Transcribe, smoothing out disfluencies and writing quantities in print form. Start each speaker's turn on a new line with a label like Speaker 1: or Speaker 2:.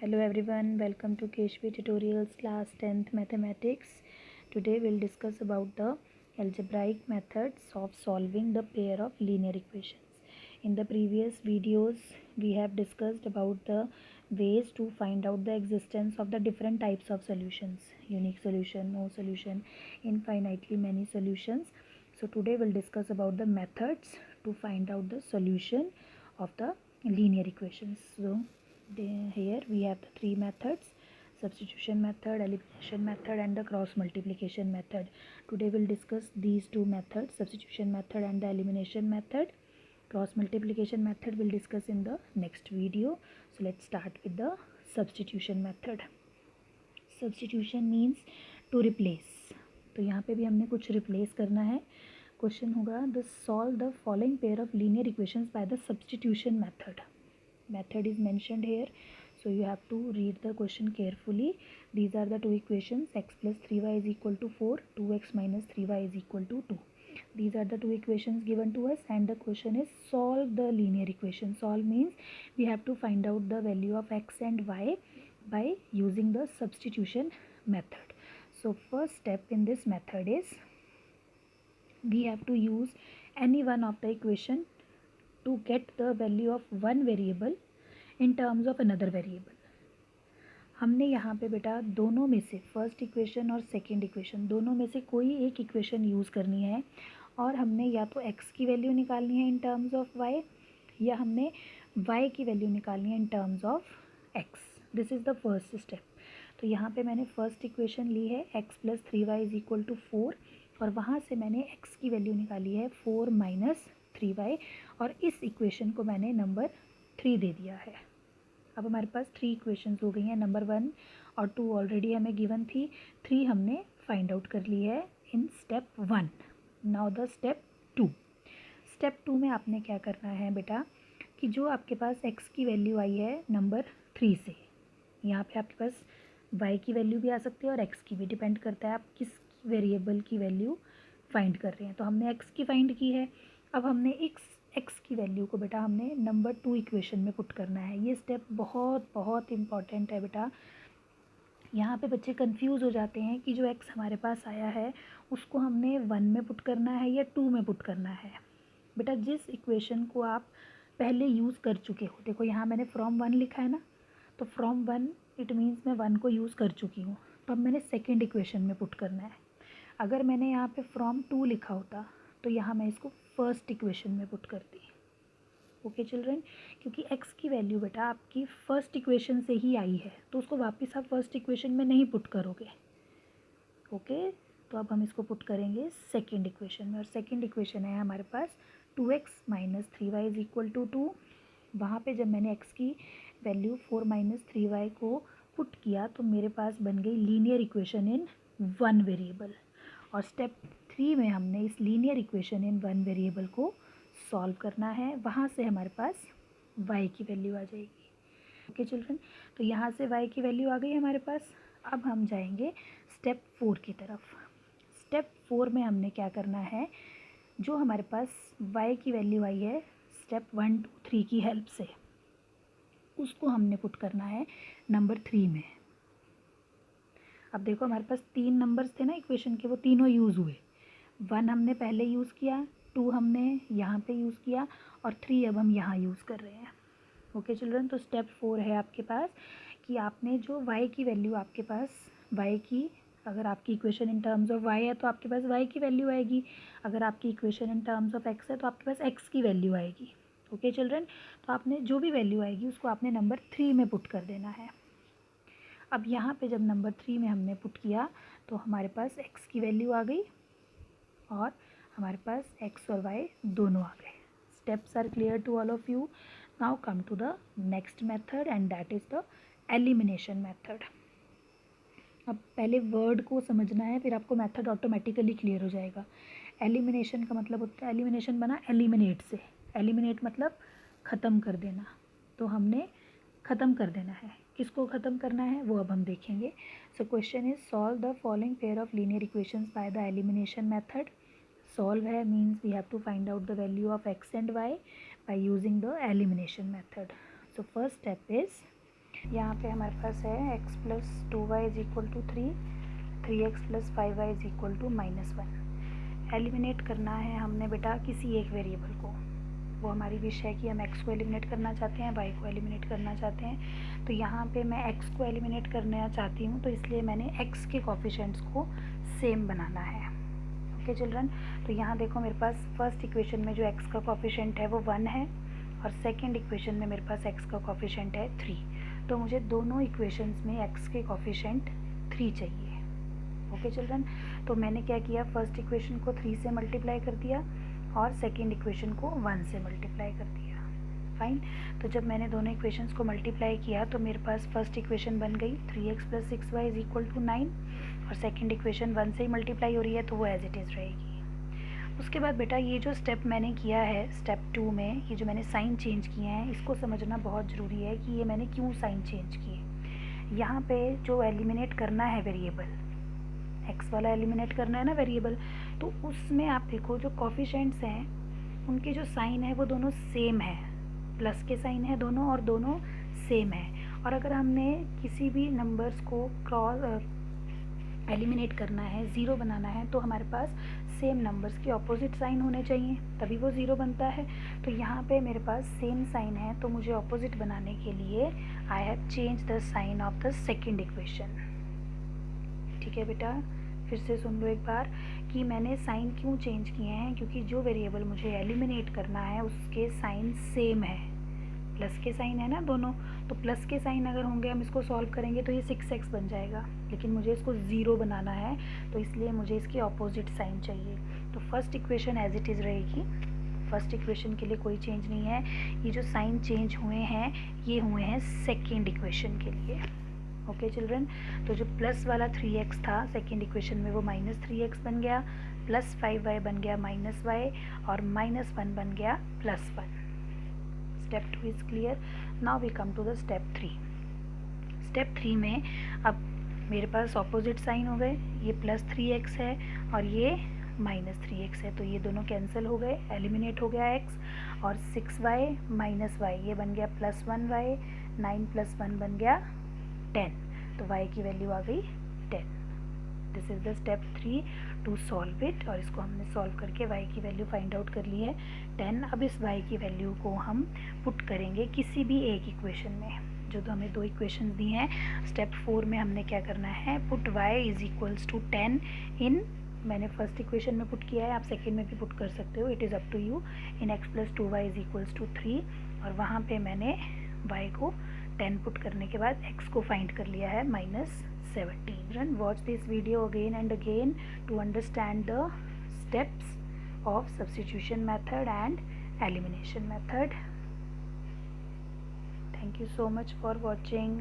Speaker 1: Hello everyone, welcome to KHP Tutorials class 10th Mathematics. Today we'll discuss about the algebraic methods of solving the pair of linear equations. In the previous videos we have discussed about the ways to find out the existence of the different types of solutions, unique solution, no solution, infinitely many solutions. So today we'll discuss about the methods to find out the solution of the linear equations. So here we have the three methods: substitution method, elimination method, and the cross multiplication method. Today we'll discuss these two methods, substitution method and the elimination method. Cross multiplication method we'll discuss in the next video. So let's start with the substitution method. Substitution means to replace. तो यहाँ पे भी हमने कुछ replace करना है. Question होगा the solve the following pair of linear equations by the substitution method. Method is mentioned here, so you have to read the question carefully. These are the two equations: x plus 3y is equal to 4, 2x minus 3y is equal to 2. These are the two equations given to us, and the question is solve the linear equation. Solve means we have to find out the value of x and y by using the substitution method. So first step in this method is we have to use any one of the equation to get the value of one variable in terms of another variable. हमने यहाँ पे बेटा दोनों में से first equation और second equation दोनों में से कोई एक इक्वेशन यूज़ करनी है, और हमने या तो x की वैल्यू निकालनी है इन टर्म्स ऑफ y, या हमने y की वैल्यू निकालनी है in terms of x. This is the first step. तो यहाँ पे मैंने फर्स्ट इक्वेशन ली है x प्लस 3y इज इक्वल टू 4, और वहाँ से मैंने x की वैल्यू निकाली है 4 माइनस 3y, और इस इक्वेशन को मैंने नंबर 3 दे दिया है. अब हमारे पास 3 इक्वेशंस हो गई हैं. नंबर 1 और 2 ऑलरेडी हमें गिवन थी, 3 हमने फाइंड आउट कर ली है in step 1. Now the step 2. Step 2 में आपने क्या करना है बेटा कि जो आपके पास x की वैल्यू आई है नंबर 3 से, यहाँ पे आपके पास y की वैल्यू भी आ सकती है और x की भी, डिपेंड करता है आप किस वेरिएबल की वैल्यू फाइंड कर रहे हैं. तो हमने x की फाइंड की है. अब हमने x की वैल्यू को बेटा हमने नंबर 2 इक्वेशन में पुट करना है. ये स्टेप बहुत बहुत इम्पॉर्टेंट है बेटा. यहाँ पे बच्चे कंफ्यूज हो जाते हैं कि जो x हमारे पास आया है उसको हमने 1 में पुट करना है या 2 में पुट करना है. बेटा जिस इक्वेशन को आप पहले यूज़ कर चुके हो, देखो यहाँ मैंने फ्रॉम 1 लिखा है ना, तो फ्रॉम 1 इट मीन्स मैं 1 को यूज़ कर चुकी हूँ, तो अब मैंने सेकेंड इक्वेशन में पुट करना है. अगर मैंने यहाँ पे फ्रॉम 2 लिखा होता तो यहाँ मैं इसको फर्स्ट इक्वेशन में पुट करती. ओके चिल्ड्रन, क्योंकि x की वैल्यू बेटा आपकी फर्स्ट इक्वेशन से ही आई है, तो उसको वापस आप फर्स्ट इक्वेशन में नहीं पुट करोगे. ओके, तो अब हम इसको पुट करेंगे सेकेंड इक्वेशन में, और सेकेंड इक्वेशन है हमारे पास 2x minus 3y is equal to 2. वहाँ पे जब मैंने x की वैल्यू 4 माइनस 3y को पुट किया तो मेरे पास बन गई linear equation in one variable. और स्टेप 3 में हमने इस linear equation in one variable को सॉल्व करना है. वहाँ से हमारे पास y की वैल्यू आ जाएगी. ओके चिल्ड्रन, तो यहाँ से y की वैल्यू आ गई हमारे पास. अब हम जाएंगे स्टेप 4 की तरफ. स्टेप 4 में हमने क्या करना है, जो हमारे पास y की वैल्यू आई है स्टेप 1 2 3 की हेल्प से, उसको हमने पुट करना है नंबर 3 में. अब देखो हमारे पास 3 नंबर्स थे ना इक्वेशन के, वो तीनों यूज़ हुए. 1 हमने पहले यूज़ किया, 2 हमने यहाँ पे यूज़ किया, और 3 अब हम यहाँ यूज़ कर रहे हैं. ओके चिल्ड्रन, तो स्टेप 4 है आपके पास कि आपने जो y की वैल्यू आपके पास y की, अगर आपकी equation in terms of y है तो आपके पास y की वैल्यू आएगी, अगर आपकी equation in terms of x है तो आपके पास x की वैल्यू आएगी. ओके चिल्ड्रन, तो आपने जो भी वैल्यू आएगी उसको आपने नंबर 3 में पुट कर देना है. अब यहाँ पे जब नंबर 3 में हमने पुट किया तो हमारे पास x की वैल्यू आ गई और हमारे पास x और y दोनों आ गए. Steps are clear to all of you. Now come to the next method and that is the elimination method. अब पहले वर्ड को समझना है, फिर आपको मेथड ऑटोमेटिकली क्लियर हो जाएगा. एलिमिनेशन का मतलब होता है, एलिमिनेशन बना एलिमिनेट से. एलिमिनेट मतलब ख़त्म कर देना. तो हमने ख़त्म कर देना है. किसको ख़त्म करना है वो अब हम देखेंगे. So question is solve the following pair of linear equations by the elimination method. Solve है means we have to find out the value of x and y by using the elimination method. So first step is यहाँ पे हमारे पास है x plus 2y is equal to 3x plus 5y is equal to -1। Eliminate करना है हमने बेटा किसी एक वेरिएबल को, वो हमारी विश है कि हम x को एलिमिनेट करना चाहते हैं, y को एलिमिनेट करना चाहते हैं। तो यहाँ पे मैं x को एलिमिनेट करना चाहती हूँ, तो इसलिए मैंने x के कोफिशिएंट्स को सेम बनाना है। ओके चिल्ड्रन, तो यहाँ देखो मेरे पास फर्स्ट इक्वेशन में जो x का कोफिशिएंट है वो 1 है, और सेकेंड इक्वेशन में मेरे पास x का कोफिशिएंट है 3। तो मुझे दोनों इक्वेशंस में x के कोफिशिएंट 3 चाहिए। ओके चिल्ड्रन, तो मैंने क्या किया, फर्स्ट इक्वेशन को 3 से मल्टीप्लाई कर दिया और सेकेंड इक्वेशन को 1 से मल्टीप्लाई कर दिया। फाइन, तो जब मैंने दोनों इक्वेशंस को मल्टीप्लाई किया तो मेरे पास फर्स्ट इक्वेशन बन गई 3x plus 6y is equal to 9, और सेकेंड इक्वेशन 1 से ही मल्टीप्लाई हो रही है तो वो एज इट इज़ रहेगी। उसके बाद बेटा ये जो स्टेप मैंने किया है स्टेप 2 में, ये जो मैंने साइन चेंज किए हैं इसको समझना बहुत ज़रूरी है कि ये मैंने क्यों साइन चेंज किए। यहाँ पे जो एलिमिनेट करना है वेरिएबल, x वाला एलिमिनेट करना है ना वेरिएबल, तो उसमें आप देखो जो कोफिशिएंट्स हैं उनके जो साइन है वो दोनों सेम है, प्लस के साइन है दोनों और दोनों सेम है। और अगर हमने किसी भी नंबर्स को क्रॉस एलिमिनेट करना है, ज़ीरो बनाना है, तो हमारे पास सेम नंबर्स के ऑपोजिट साइन होने चाहिए तभी वो ज़ीरो बनता है। तो यहाँ पे मेरे पास सेम साइन है, तो मुझे ऑपोजिट बनाने के लिए I have change the sign of the second equation. ठीक है बेटा, फिर से सुन लो एक बार कि मैंने साइन क्यों चेंज किए हैं, क्योंकि जो वेरिएबल मुझे एलिमिनेट करना है उसके साइन सेम है, प्लस के साइन है ना दोनों, तो प्लस के साइन अगर होंगे हम इसको सॉल्व करेंगे तो ये 6x बन जाएगा, लेकिन मुझे इसको ज़ीरो बनाना है तो इसलिए मुझे इसकी ऑपोजिट साइन चाहिए। तो first equation as it is रहेगी, फर्स्ट इक्वेशन के लिए कोई चेंज नहीं है। ये जो साइन चेंज हुए हैं ये हुए हैं सेकेंड इक्वेशन के लिए। ओके चिल्ड्रन, तो जो प्लस वाला 3x था सेकेंड इक्वेशन में वो -3x बन गया, प्लस 5y बन गया -y, और -1 बन गया +1। Step 2 is clear. Now we come to the step 3। Step 3 में अब मेरे पास ऑपोजिट साइन हो गए, ये +3x है और ये -3x है, तो ये दोनों कैंसिल हो गए, एलिमिनेट हो गया x, और 6y -y ये बन गया +1y, 9 + 1 बन गया 10, तो y की वैल्यू आ गई 10। This is the step 3 to solve it, और इसको हमने सॉल्व करके y की वैल्यू फाइंड आउट कर ली है 10। अब इस y की वैल्यू को हम पुट करेंगे किसी भी एक इक्वेशन में, जो तो हमें दो इक्वेशन दी हैं। स्टेप 4 में हमने क्या करना है, put y is equals to 10 in, मैंने फर्स्ट इक्वेशन में पुट किया है, आप सेकेंड में भी पुट कर सकते हो, it is up to you, in x plus 2y is equals to 3, और वहाँ पे मैंने y को 10 पुट करने के बाद x को फाइंड कर लिया है -17। Run, watch this video again and again to understand the steps of substitution method and elimination method. Thank you so much for watching.